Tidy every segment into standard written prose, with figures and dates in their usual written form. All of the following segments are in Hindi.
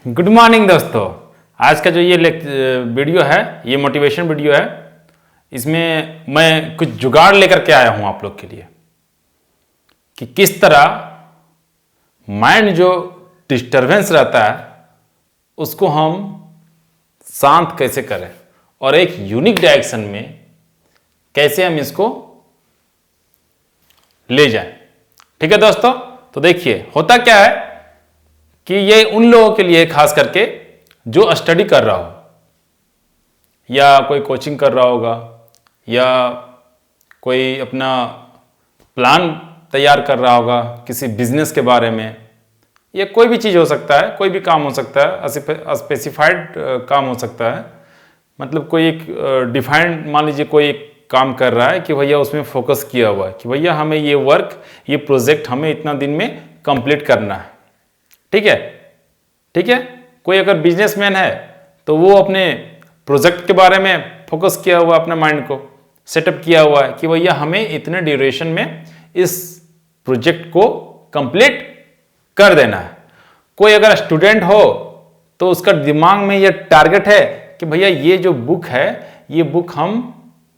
गुड मॉर्निंग दोस्तों। आज का जो ये वीडियो है ये मोटिवेशन वीडियो है। इसमें मैं कुछ जुगाड़ लेकर के आया हूं आप लोग के लिए कि किस तरह माइंड जो डिस्टरबेंस रहता है उसको हम शांत कैसे करें और एक यूनिक डायरेक्शन में कैसे हम इसको ले जाएं। ठीक है दोस्तों, तो देखिए होता क्या है कि ये उन लोगों के लिए खास करके जो स्टडी कर रहा हो या कोई कोचिंग कर रहा होगा या कोई अपना प्लान तैयार कर रहा होगा किसी बिजनेस के बारे में, या कोई भी चीज़ हो सकता है, कोई भी काम हो सकता है, स्पेसिफाइड काम हो सकता है। मतलब कोई एक डिफाइंड, मान लीजिए कोई एक काम कर रहा है कि भैया उसमें फोकस किया हुआ है कि भैया हमें ये वर्क, ये प्रोजेक्ट हमें इतना दिन में कंप्लीट करना है। ठीक है, ठीक है। कोई अगर बिजनेसमैन है तो वो अपने प्रोजेक्ट के बारे में फोकस किया हुआ, अपने माइंड को सेटअप किया हुआ है कि भैया हमें इतने ड्यूरेशन में इस प्रोजेक्ट को कंप्लीट कर देना है। कोई अगर स्टूडेंट हो तो उसका दिमाग में ये टारगेट है कि भैया ये जो बुक है ये बुक हम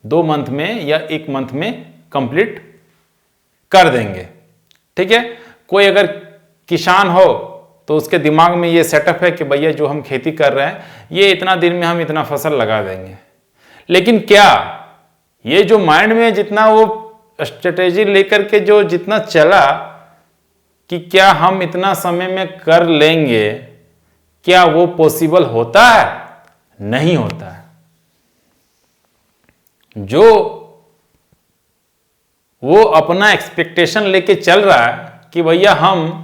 2 मंथ में या 1 मंथ में कंप्लीट कर देंगे। ठीक है। कोई अगर किसान हो तो उसके दिमाग में ये सेटअप है कि भैया जो हम खेती कर रहे हैं ये इतना दिन में हम इतना फसल लगा देंगे। लेकिन क्या ये जो माइंड में जितना वो स्ट्रेटेजी लेकर के जो जितना चला कि क्या हम इतना समय में कर लेंगे, क्या वो पॉसिबल होता है? नहीं होता है। जो वो अपना एक्सपेक्टेशन लेके चल रहा है कि भैया हम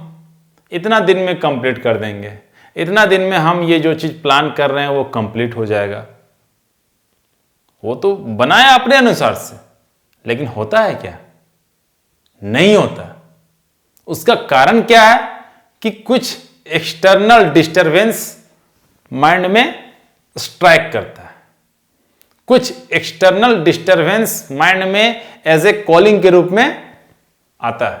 इतना दिन में कंप्लीट कर देंगे, इतना दिन में हम ये जो चीज प्लान कर रहे हैं वो कंप्लीट हो जाएगा, वो तो बनाया अपने अनुसार से, लेकिन होता है क्या? नहीं होता। उसका कारण क्या है कि कुछ एक्सटर्नल डिस्टरबेंस माइंड में स्ट्राइक करता है। कुछ एक्सटर्नल डिस्टरबेंस माइंड में एज ए कॉलिंग के रूप में आता है।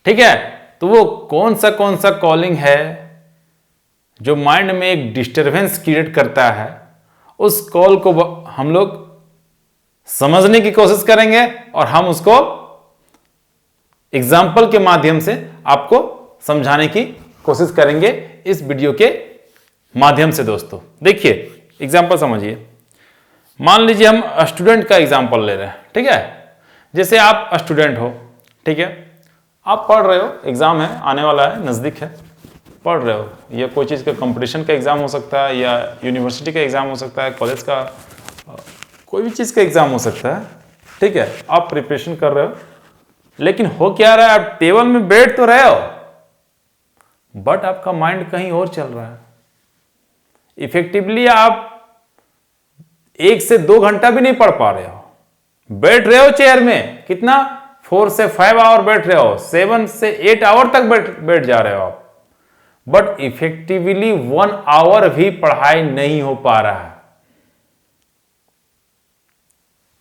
ठीक है। तो वो कौन सा कॉलिंग है जो माइंड में एक डिस्टरबेंस क्रिएट करता है, उस कॉल को हम लोग समझने की कोशिश करेंगे और हम उसको एग्जाम्पल के माध्यम से आपको समझाने की कोशिश करेंगे इस वीडियो के माध्यम से। दोस्तों देखिए, एग्जाम्पल समझिए। मान लीजिए हम स्टूडेंट का एग्जाम्पल ले रहे हैं। ठीक है। जैसे आप स्टूडेंट हो, ठीक है, आप पढ़ रहे हो, एग्जाम है, आने वाला है, नज़दीक है, पढ़ रहे हो, या कोई चीज़ का कंपटीशन का एग्ज़ाम हो सकता है, या यूनिवर्सिटी का एग्ज़ाम हो सकता है, कॉलेज का कोई भी चीज़ का एग्ज़ाम हो सकता है। ठीक है। आप प्रिपरेशन कर रहे हो, लेकिन हो क्या रहा है, आप टेबल में बैठ तो रहे हो बट आपका माइंड कहीं और चल रहा है। इफेक्टिवली आप 1 से 2 घंटा भी नहीं पढ़ पा रहे हो। बैठ रहे हो चेयर में, कितना 4 से 5 आवर बैठ रहे हो, 7 से 8 आवर तक बैठ जा रहे हो आप, बट इफेक्टिवली 1 आवर भी पढ़ाई नहीं हो पा रहा है।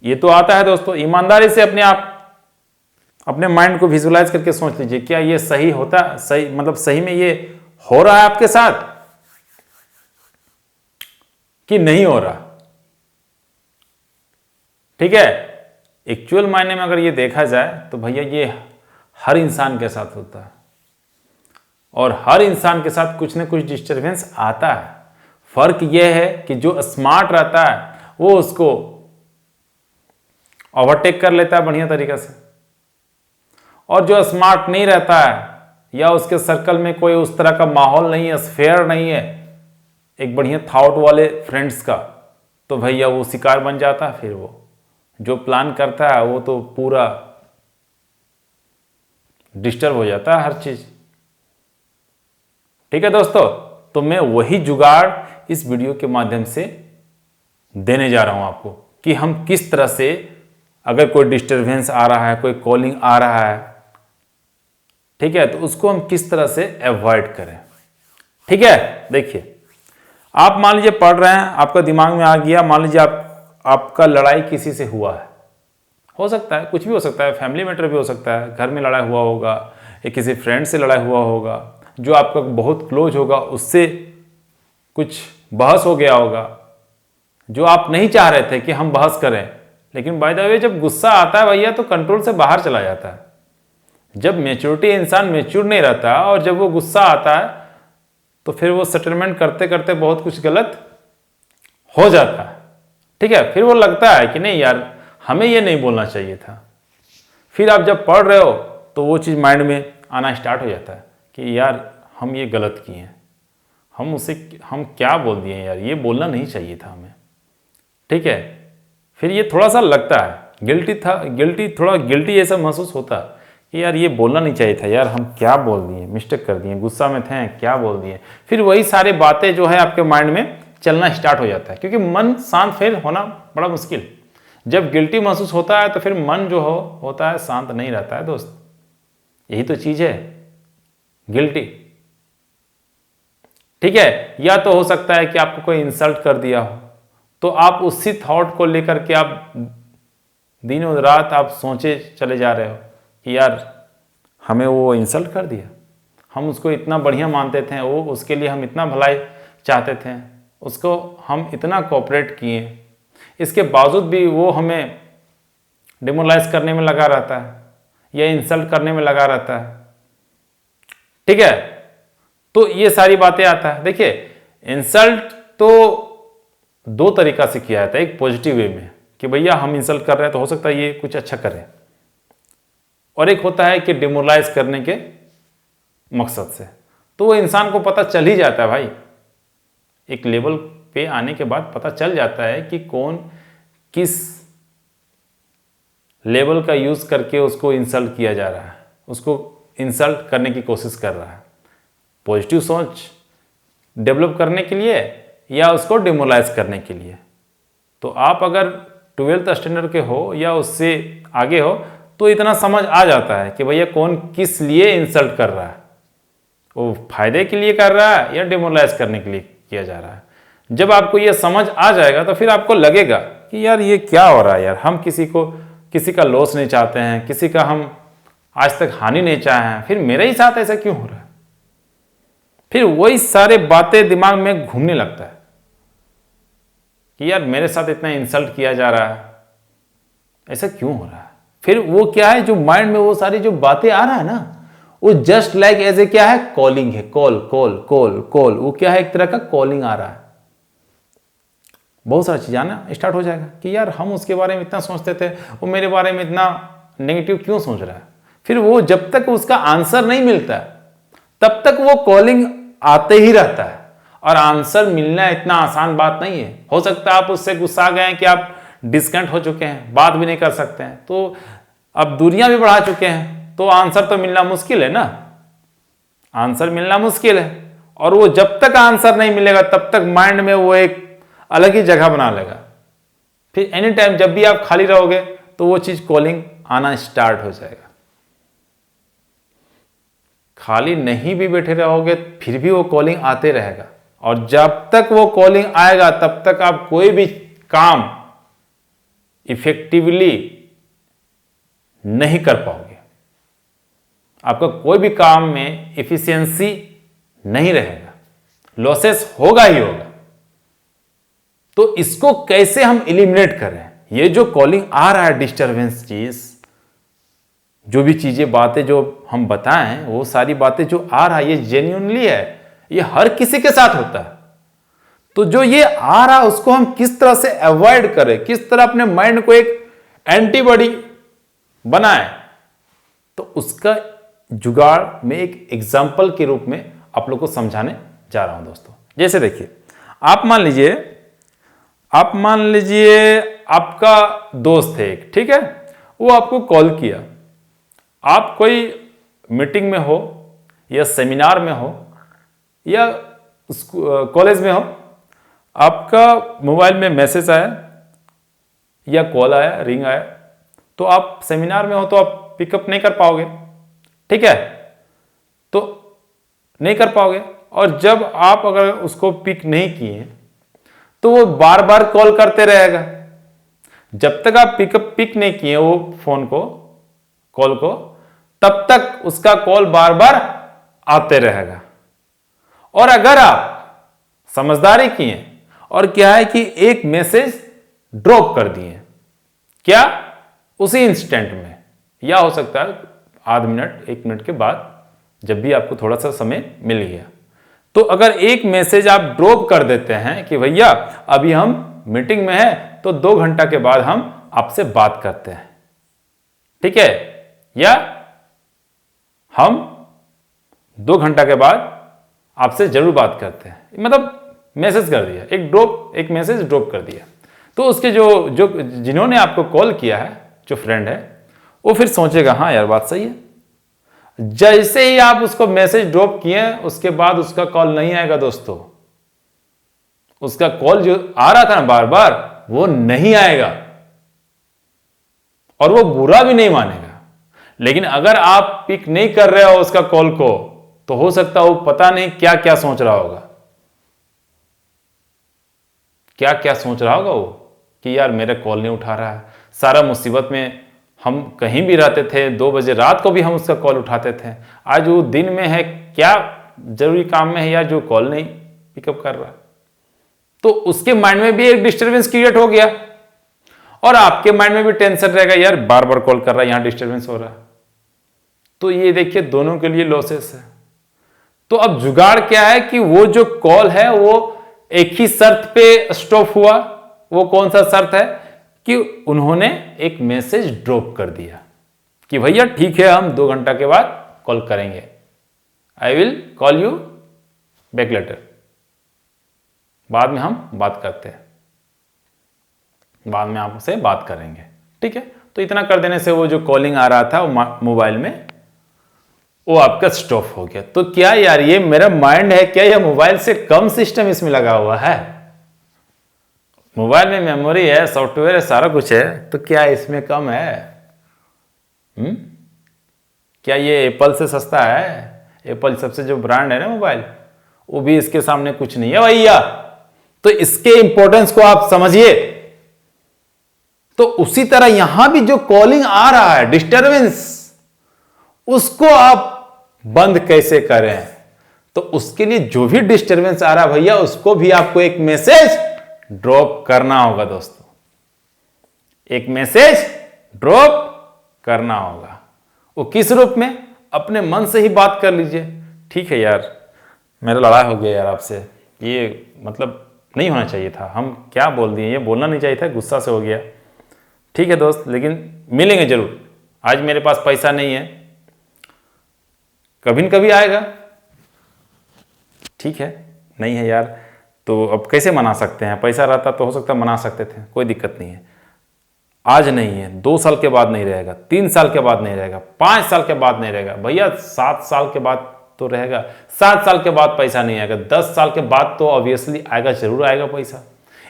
ये तो आता है दोस्तों। ईमानदारी से अपने माइंड को विजुलाइज करके सोच लीजिए, क्या ये सही होता, सही मतलब सही में ये हो रहा है आपके साथ कि नहीं हो रहा? ठीक है। एक्चुअल मायने में अगर ये देखा जाए तो भैया ये हर इंसान के साथ होता है, और हर इंसान के साथ कुछ ना कुछ डिस्टरबेंस आता है। फर्क यह है कि जो स्मार्ट रहता है वो उसको ओवरटेक कर लेता है बढ़िया तरीका से, और जो स्मार्ट नहीं रहता है या उसके सर्कल में कोई उस तरह का माहौल नहीं है, स्फेयर नहीं है एक बढ़िया थॉट वाले फ्रेंड्स का, तो भैया वो शिकार बन जाता है। फिर वो जो प्लान करता है वो तो पूरा डिस्टर्ब हो जाता है हर चीज। ठीक है दोस्तों, तो मैं वही जुगाड़ इस वीडियो के माध्यम से देने जा रहा हूं आपको कि हम किस तरह से, अगर कोई डिस्टरबेंस आ रहा है, कोई कॉलिंग आ रहा है, ठीक है, तो उसको हम किस तरह से अवॉइड करें। ठीक है। देखिए, आप मान लीजिए पढ़ रहे हैं, आपका दिमाग में आ गया, मान लीजिए आपका लड़ाई किसी से हुआ है, हो सकता है कुछ भी हो सकता है, फैमिली मैटर भी हो सकता है, घर में लड़ाई हुआ होगा, या किसी फ्रेंड से लड़ाई हुआ होगा, जो आपका बहुत क्लोज होगा उससे कुछ बहस हो गया होगा, जो आप नहीं चाह रहे थे कि हम बहस करें, लेकिन बाय द वे जब गुस्सा आता है भैया तो कंट्रोल से बाहर चला जाता है। जब मैच्योरिटी, इंसान मैच्योर नहीं रहता और जब वो गुस्सा आता है तो फिर वो सेटलमेंट करते करते बहुत कुछ गलत हो जाता है। ठीक है, फिर वो लगता है कि नहीं यार हमें ये नहीं बोलना चाहिए था। फिर आप जब पढ़ रहे हो तो वो चीज़ माइंड में आना स्टार्ट हो जाता है कि यार हम ये गलत किए हैं, हम क्या बोल दिए यार, ये बोलना नहीं चाहिए था हमें। ठीक है, फिर ये थोड़ा सा लगता है थोड़ा गिल्टी ऐसा महसूस होता है कि यार ये बोलना नहीं चाहिए था, यार हम क्या बोल दिए, मिस्टेक कर दिए, गुस्सा में थे क्या बोल दिए। फिर वही सारी बातें जो है आपके माइंड में चलना स्टार्ट हो जाता है, क्योंकि मन शांत फिर होना बड़ा मुश्किल। जब गिल्टी महसूस होता है तो फिर मन जो होता है शांत नहीं रहता है दोस्त। यही तो चीज़ है गिल्टी। ठीक है, या तो हो सकता है कि आपको कोई इंसल्ट कर दिया हो तो आप उसी थॉट को लेकर के आप दिनों रात आप सोचे चले जा रहे हो कि यार हमें वो इंसल्ट कर दिया, हम उसको इतना बढ़िया मानते थे, वो उसके लिए हम इतना भलाई चाहते थे, उसको हम इतना कोऑपरेट किए, इसके बावजूद भी वो हमें डिमोरलाइज करने में लगा रहता है या इंसल्ट करने में लगा रहता है। ठीक है, तो ये सारी बातें आता है। देखिए इंसल्ट तो दो तरीका से किया जाता है, एक पॉजिटिव वे में कि भैया हम इंसल्ट कर रहे हैं तो हो सकता है ये कुछ अच्छा करे, और एक होता है कि डिमोरलाइज करने के मकसद से। तो वो इंसान को पता चल ही जाता है भाई, एक लेवल पे आने के बाद पता चल जाता है कि कौन किस लेवल का यूज करके उसको इंसल्ट किया जा रहा है, उसको इंसल्ट करने की कोशिश कर रहा है, पॉजिटिव सोच डेवलप करने के लिए या उसको डिमोरलाइज करने के लिए। तो आप अगर 12th स्टैंडर्ड के हो या उससे आगे हो तो इतना समझ आ जाता है कि भैया कौन किस लिए इंसल्ट कर रहा है, वो फायदे के लिए कर रहा है या डिमोरलाइज करने के लिए किया जा रहा है। जब आपको ये समझ आ जाएगा तो फिर आपको लगेगा कि यार ये क्या हो रहा है, यार हम किसी का लॉस नहीं चाहते हैं, किसी का हम आज तक हानि नहीं चाहे हैं, फिर मेरे ही साथ ऐसा क्यों हो रहा है। फिर वही सारे बातें दिमाग में घूमने लगता है कि यार मेरे साथ इतना इंसल्ट किया जा रहा है, ऐसा क्यों हो रहा है। फिर वो क्या है जो माइंड में वो सारी जो बातें आ रहा है ना, वो जस्ट लाइक एज ए क्या है, कॉलिंग है, कॉल कॉल कॉल कॉल, वो क्या है एक तरह का कॉलिंग आ रहा है। बहुत सारी चीज़ आना स्टार्ट हो जाएगा कि यार हम उसके बारे में इतना सोचते थे, वो मेरे बारे में इतना नेगेटिव क्यों सोच रहा है। फिर वो जब तक उसका आंसर नहीं मिलता तब तक वो कॉलिंग आते ही रहता है, और आंसर मिलना इतना आसान बात नहीं है। हो सकता है आप उससे गुस्सा गए हैं कि आप डिस्कनेक्ट हो चुके हैं, बात भी नहीं कर सकते हैं, तो अब दूरियां भी बढ़ा चुके हैं, तो आंसर तो मिलना मुश्किल है ना, आंसर मिलना मुश्किल है। और वो जब तक आंसर नहीं मिलेगा तब तक माइंड में वो एक अलग ही जगह बना लेगा। फिर एनी टाइम जब भी आप खाली रहोगे तो वो चीज कॉलिंग आना स्टार्ट हो जाएगा। खाली नहीं भी बैठे रहोगे फिर भी वो कॉलिंग आते रहेगा, और जब तक वो कॉलिंग आएगा तब तक आप कोई भी काम इफेक्टिवली नहीं कर पाओगे, आपका कोई भी काम में एफिशिएंसी नहीं रहेगा, लॉसेस होगा ही होगा। तो इसको कैसे हम एलिमिनेट करें। ये जो कॉलिंग आ रहा है डिस्टरबेंस चीज, जो भी चीजें बातें जो हम बताएं, वो सारी बातें जो आ रहा है ये जेन्युइनली है, ये हर किसी के साथ होता है। तो जो ये आ रहा है उसको हम किस तरह से अवॉइड करें, किस तरह अपने माइंड को एक एंटीबॉडी बनाएं, तो उसका जुगाड़ में एक एग्जाम्पल के रूप में आप लोग को समझाने जा रहा हूं दोस्तों। जैसे देखिए, आप मान लीजिए आपका दोस्त है एक, ठीक है, वो आपको कॉल किया, आप कोई मीटिंग में हो या सेमिनार में हो या कॉलेज में हो, आपका मोबाइल में मैसेज आया या कॉल आया, रिंग आया, तो आप सेमिनार में हो तो आप पिकअप नहीं कर पाओगे, ठीक है, तो नहीं कर पाओगे। और जब आप अगर उसको पिक नहीं किए तो वो बार बार कॉल करते रहेगा। जब तक आप पिक नहीं किए वो फोन को, कॉल को, तब तक उसका कॉल बार बार आते रहेगा। और अगर आप समझदारी किए और क्या है कि एक मैसेज ड्रॉप कर दिए, क्या उसी इंस्टेंट में, या हो सकता है आध मिनट 1 मिनट के बाद, जब भी आपको थोड़ा सा समय मिल गया, तो अगर एक मैसेज आप ड्रॉप कर देते हैं कि भैया अभी हम मीटिंग में हैं तो 2 घंटा के बाद हम आपसे बात करते हैं, ठीक है, या हम 2 घंटा के बाद आपसे जरूर बात करते हैं, मतलब मैसेज कर दिया, एक मैसेज ड्रॉप कर दिया, तो उसके जो जिन्होंने आपको कॉल किया है, जो फ्रेंड है, वो फिर सोचेगा हाँ यार बात सही है। जैसे ही आप उसको मैसेज ड्रॉप किए उसके बाद उसका कॉल नहीं आएगा दोस्तों, उसका कॉल जो आ रहा था ना बार बार वो नहीं आएगा और वो बुरा भी नहीं मानेगा। लेकिन अगर आप पिक नहीं कर रहे हो उसका कॉल को, तो हो सकता है वो पता नहीं क्या क्या सोच रहा होगा, क्या क्या सोच रहा होगा वो कि यार मेरा कॉल नहीं उठा रहा है। सारा मुसीबत में हम कहीं भी रहते थे, 2 बजे रात को भी हम उसका कॉल उठाते थे, आज वो दिन में है, क्या जरूरी काम में है यार जो कॉल नहीं पिकअप कर रहा। तो उसके माइंड में भी एक डिस्टर्बेंस क्रिएट हो गया और आपके माइंड में भी टेंशन रहेगा, यार बार बार कॉल कर रहा है, यहां डिस्टर्बेंस हो रहा है। तो ये देखिए दोनों के लिए लॉसेस है। तो अब जुगाड़ क्या है कि वो जो कॉल है वो एक ही शर्त पे स्टॉप हुआ। वो कौन सा शर्त है कि उन्होंने एक मैसेज ड्रॉप कर दिया कि भैया ठीक है हम 2 घंटा के बाद कॉल करेंगे, I will call you back later, बाद में हम बात करते हैं, बाद में आपसे बात करेंगे, ठीक है। तो इतना कर देने से वो जो कॉलिंग आ रहा था मोबाइल में वो आपका स्टॉप हो गया। तो क्या यार ये मेरा माइंड है क्या, या मोबाइल से कम सिस्टम इसमें लगा हुआ है? मोबाइल में मेमोरी है, सॉफ्टवेयर है, सारा कुछ है, तो क्या इसमें कम है? क्या ये एप्पल से सस्ता है? एप्पल सबसे जो ब्रांड है ना मोबाइल, वो भी इसके सामने कुछ नहीं है भैया। तो इसके इंपॉर्टेंस को आप समझिए। तो उसी तरह यहां भी जो कॉलिंग आ रहा है, डिस्टरबेंस, उसको आप बंद कैसे करें? तो उसके लिए जो भी डिस्टरबेंस आ रहा है भैया, उसको भी आपको एक मैसेज ड्रॉप करना होगा दोस्तों, एक मैसेज ड्रॉप करना होगा। वो किस रूप में? अपने मन से ही बात कर लीजिए, ठीक है यार मेरा लड़ाई हो गया यार आपसे, ये मतलब नहीं होना चाहिए था, हम क्या बोल दिए, ये बोलना नहीं चाहिए था, गुस्सा से हो गया, ठीक है दोस्त, लेकिन मिलेंगे जरूर। आज मेरे पास पैसा नहीं है, कभी न कभी आएगा, ठीक है, नहीं है यार, तो अब कैसे मना सकते हैं? पैसा रहता तो हो सकता मना सकते थे, कोई दिक्कत नहीं है। आज नहीं है, 2 साल के बाद नहीं रहेगा, 3 साल के बाद नहीं रहेगा, 5 साल के बाद नहीं रहेगा भैया, 7 साल के बाद तो रहेगा। 7 साल के बाद पैसा नहीं आएगा, 10 साल के बाद तो ऑब्वियसली आएगा, जरूर आएगा पैसा।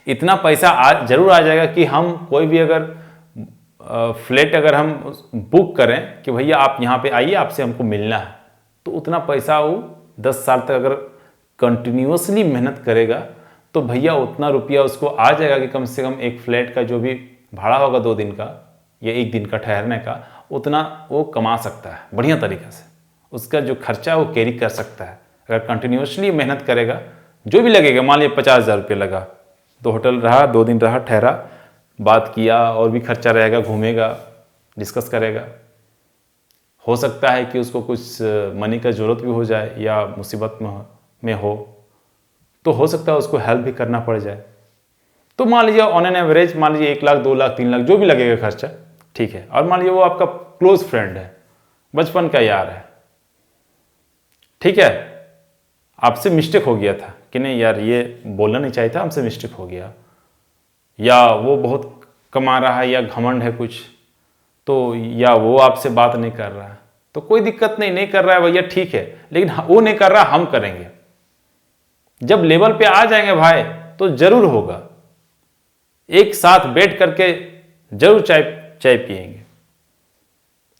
इतना पैसा जरूर आ जाएगा कि हम कोई भी अगर फ्लैट अगर हम बुक करें कि भैया आप यहाँ पे आइए, आपसे हमको मिलना है, तो उतना पैसा वो 10 साल तक अगर कंटिन्यूअसली मेहनत करेगा तो भैया उतना रुपया उसको आ जाएगा कि कम से कम एक फ्लैट का जो भी भाड़ा होगा 2 दिन का या 1 दिन का ठहरने का, उतना वो कमा सकता है बढ़िया तरीके से। उसका जो खर्चा वो कैरी कर सकता है अगर कंटिन्यूअसली मेहनत करेगा। जो भी लगेगा, मान लिया 50,000 रुपये लगा, तो होटल रहा, 2 दिन रहा, ठहरा, बात किया, और भी खर्चा रहेगा, घूमेगा, डिस्कस करेगा। हो सकता है कि उसको कुछ मनी का ज़रूरत भी हो जाए या मुसीबत में हो, तो हो सकता है उसको हेल्प भी करना पड़ जाए। तो मान लीजिए ऑन एन एवरेज, मान लीजिए 1 लाख, 2 लाख, 3 लाख जो भी लगेगा खर्चा, ठीक है। और मान लीजिए वो आपका क्लोज फ्रेंड है, बचपन का यार है, ठीक है, आपसे मिस्टेक हो गया था कि नहीं यार ये बोलना नहीं चाहिए था, हमसे मिस्टेक हो गया, या वो बहुत कमा रहा है या घमंड है कुछ, तो या वो आपसे बात नहीं कर रहा है, तो कोई दिक्कत नहीं, नहीं कर रहा है भैया, ठीक है, लेकिन वो नहीं कर रहा, हम करेंगे। जब लेवल पे आ जाएंगे भाई तो जरूर होगा, एक साथ बैठ करके जरूर चाय पिएंगे।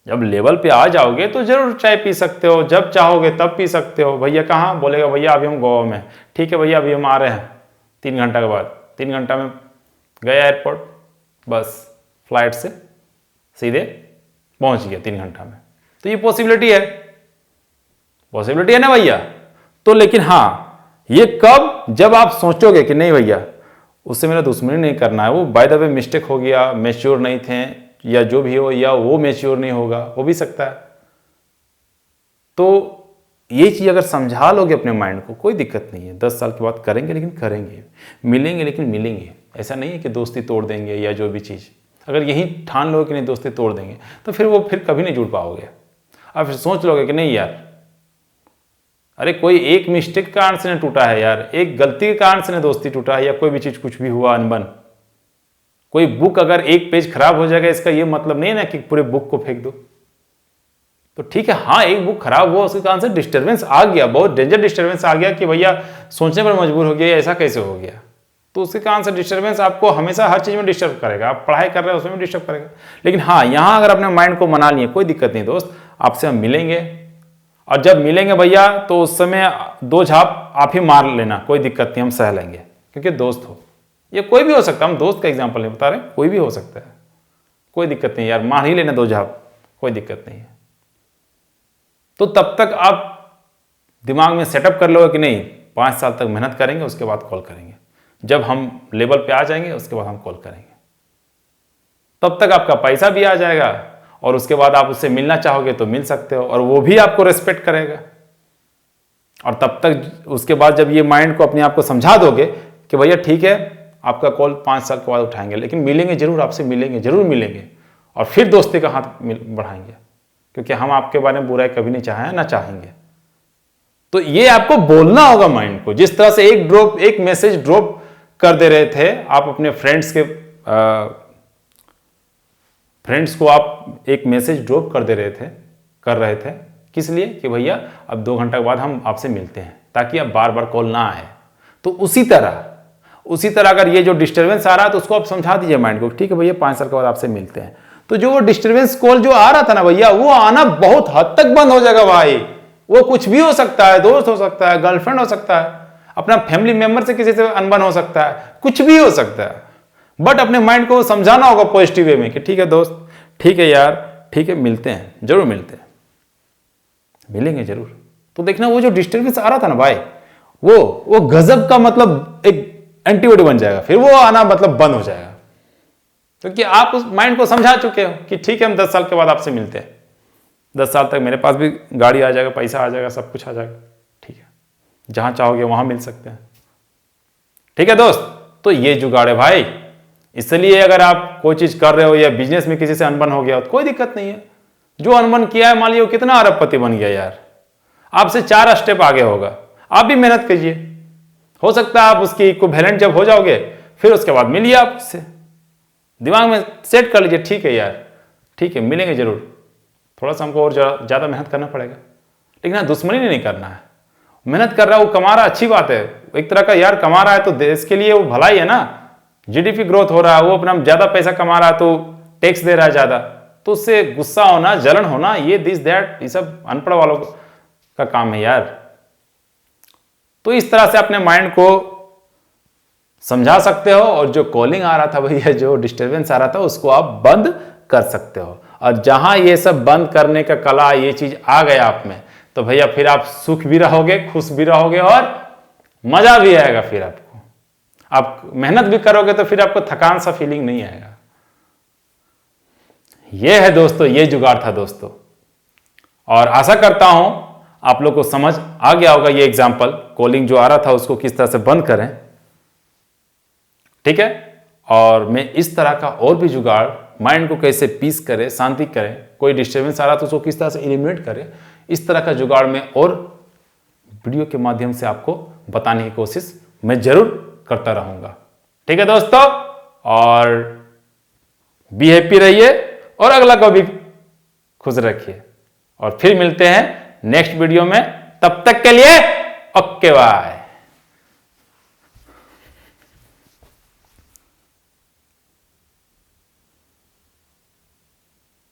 जब लेवल पे आ जाओगे तो जरूर चाय पी सकते हो, जब चाहोगे तब पी सकते हो। भैया कहाँ? बोलेगा भैया अभी हम गोवा में, ठीक है भैया अभी हम आ रहे हैं 3 घंटा के बाद। 3 घंटा में गए एयरपोर्ट, बस फ्लाइट से सीधे पहुंच गया 3 घंटा में। तो ये पॉसिबिलिटी है ना भैया? तो लेकिन हाँ, ये कब, जब आप सोचोगे कि नहीं भैया उससे मेरा दुश्मनी नहीं करना है, वो बाय द वे मिस्टेक हो गया, मैच्योर नहीं थे या जो भी हो, या वो मैच्योर नहीं होगा, हो भी सकता है। तो ये चीज़ अगर समझा लोगे अपने माइंड को, कोई दिक्कत नहीं है। 10 साल के बाद करेंगे लेकिन करेंगे, मिलेंगे लेकिन मिलेंगे। ऐसा नहीं है कि दोस्ती तोड़ देंगे या जो भी चीज़, अगर यही ठान लोगे कि नहीं दोस्ती तोड़ देंगे तो फिर वो फिर कभी नहीं जुड़ पाओगे। अब फिर सोच लोगे कि नहीं यार, अरे कोई एक मिस्टेक के कारण से नहीं टूटा है यार, एक गलती के कारण से नहीं दोस्ती टूटा है, या कोई भी चीज़ कुछ भी हुआ अनबन। कोई बुक अगर एक पेज खराब हो जाएगा इसका ये मतलब नहीं है ना कि पूरे बुक को फेंक दो। तो ठीक है, हाँ एक बुक खराब हुआ उसके कारण से डिस्टर्बेंस आ गया, बहुत डेंजर डिस्टर्बेंस आ गया कि भैया सोचने पर मजबूर हो गया, ऐसा कैसे हो गया। तो उसके कारण से डिस्टर्बेंस आपको हमेशा हर चीज़ में डिस्टर्ब करेगा। आप पढ़ाई कर रहे हैं उसमें भी डिस्टर्ब करेगा। लेकिन हाँ, यहाँ अगर अपने माइंड को मना लिए, कोई दिक्कत नहीं दोस्त, आपसे हम मिलेंगे, और जब मिलेंगे भैया तो उस समय 2 झाप आप ही मार लेना, कोई दिक्कत नहीं, हम सह लेंगे, क्योंकि दोस्त हो। ये कोई भी हो सकता है, हम दोस्त का एग्जाम्पल नहीं बता रहे, कोई भी हो सकता है, कोई दिक्कत नहीं यार, मार ही लेना 2 झाप, कोई दिक्कत नहीं है। तो तब तक आप दिमाग में सेटअप कर लो कि नहीं 5 साल तक मेहनत करेंगे, उसके बाद कॉल करेंगे। जब हम लेवल पे आ जाएंगे उसके बाद हम कॉल करेंगे। तब तक आपका पैसा भी आ जाएगा, और उसके बाद आप उससे मिलना चाहोगे तो मिल सकते हो, और वो भी आपको रेस्पेक्ट करेगा। और तब तक उसके बाद जब ये माइंड को अपने आप को समझा दोगे कि भैया ठीक है आपका कॉल 5 साल के बाद उठाएंगे, लेकिन मिलेंगे जरूर, आपसे मिलेंगे जरूर, मिलेंगे, और फिर दोस्ती का हाथ बढ़ाएंगे, क्योंकि हम आपके बारे में बुराई कभी नहीं चाहे ना चाहेंगे। तो ये आपको बोलना होगा माइंड को। जिस तरह से एक मैसेज ड्रॉप कर दे रहे थे आप अपने फ्रेंड्स को, आप एक मैसेज ड्रॉप कर रहे थे, किस लिए, कि भैया अब 2 घंटे के बाद हम आपसे मिलते हैं, ताकि अब बार बार कॉल ना आए। तो उसी तरह अगर ये जो डिस्टर्बेंस आ रहा है तो उसको आप समझा दीजिए माइंड को, ठीक है भैया 5 साल के बाद आपसे मिलते हैं। तो जो वो डिस्टर्बेंस कॉल जो आ रहा था ना भैया, वो आना बहुत हद तक बंद हो जाएगा भाई। वो कुछ भी हो सकता है, दोस्त हो सकता है, गर्लफ्रेंड हो सकता है, अपना फैमिली मेंबर से किसी से अनबन हो सकता है, कुछ भी हो सकता है। बट अपने माइंड को समझाना होगा पॉजिटिव वे में कि ठीक है दोस्त, ठीक है यार, ठीक है, मिलते हैं, जरूर मिलते हैं, मिलेंगे जरूर। तो देखना वो जो डिस्टर्बेंस आ रहा था ना भाई, वो गजब का मतलब एक एंटीबॉडी बन जाएगा, फिर वो आना मतलब बंद हो जाएगा, क्योंकि आप उस माइंड को समझा चुके हो कि ठीक है हम 10 साल के बाद आपसे मिलते हैं। 10 साल तक मेरे पास भी गाड़ी आ जाएगा, पैसा आ जाएगा, सब कुछ आ जाएगा, ठीक है, जहां चाहोगे वहां मिल सकते हैं। ठीक है दोस्त, तो ये जुगाड़ है भाई। इसलिए अगर आप कोई चीज कर रहे हो या बिजनेस में किसी से अनबन हो गया तो कोई दिक्कत नहीं है। जो अनबन किया है, मान लियो कितना अरबपति बन गया यार, आपसे 4 स्टेप आगे होगा, आप भी मेहनत कीजिए। हो सकता है आप उसकी इक्विवेलेंट जब हो जाओगे फिर उसके बाद मिलिए आप उससे, दिमाग में सेट कर लीजिए, ठीक है यार, ठीक है, मिलेंगे जरूर। थोड़ा सा हमको और ज़्यादा मेहनत करना पड़ेगा, लेकिन हाँ दुश्मनी नहीं करना है। मेहनत कर रहा है, वो कमा रहा है, अच्छी बात है, एक तरह का यार कमा रहा है तो देश के लिए वो भलाई है ना। जीडीपी ग्रोथ हो रहा है, वो अपना ज़्यादा पैसा कमा रहा है तो टैक्स दे रहा है ज़्यादा, तो उससे गुस्सा होना, जलन होना, ये दिस दैट, ये सब अनपढ़ वालों का काम है यार। तो इस तरह से अपने माइंड को समझा सकते हो, और जो कॉलिंग आ रहा था भैया, जो डिस्टर्बेंस आ रहा था, उसको आप बंद कर सकते हो। और जहां ये सब बंद करने का कला, ये चीज आ गया आप में, तो भैया फिर आप सुख भी रहोगे, खुश भी रहोगे, और मजा भी आएगा। फिर आपको, आप मेहनत भी करोगे तो फिर आपको थकान सा फीलिंग नहीं आएगा। ये है दोस्तों, ये जुगाड़ था दोस्तों, और आशा करता हूं आप लोग को समझ आ गया होगा। ये एग्जाम्पल कॉलिंग जो आ रहा था उसको किस तरह से बंद करें, ठीक है। और मैं इस तरह का और भी जुगाड़, माइंड को कैसे पीस करे, शांति करें, कोई डिस्टर्बेंस आ रहा तो उसको किस तरह से एलिमिनेट करें, इस तरह का जुगाड़ में और वीडियो के माध्यम से आपको बताने की कोशिश मैं जरूर करता रहूंगा। ठीक है दोस्तों, और बी हैप्पी रहिए और अगला को भी खुश रखिए, और फिर मिलते हैं नेक्स्ट वीडियो में। तब तक के लिए ओके बाय।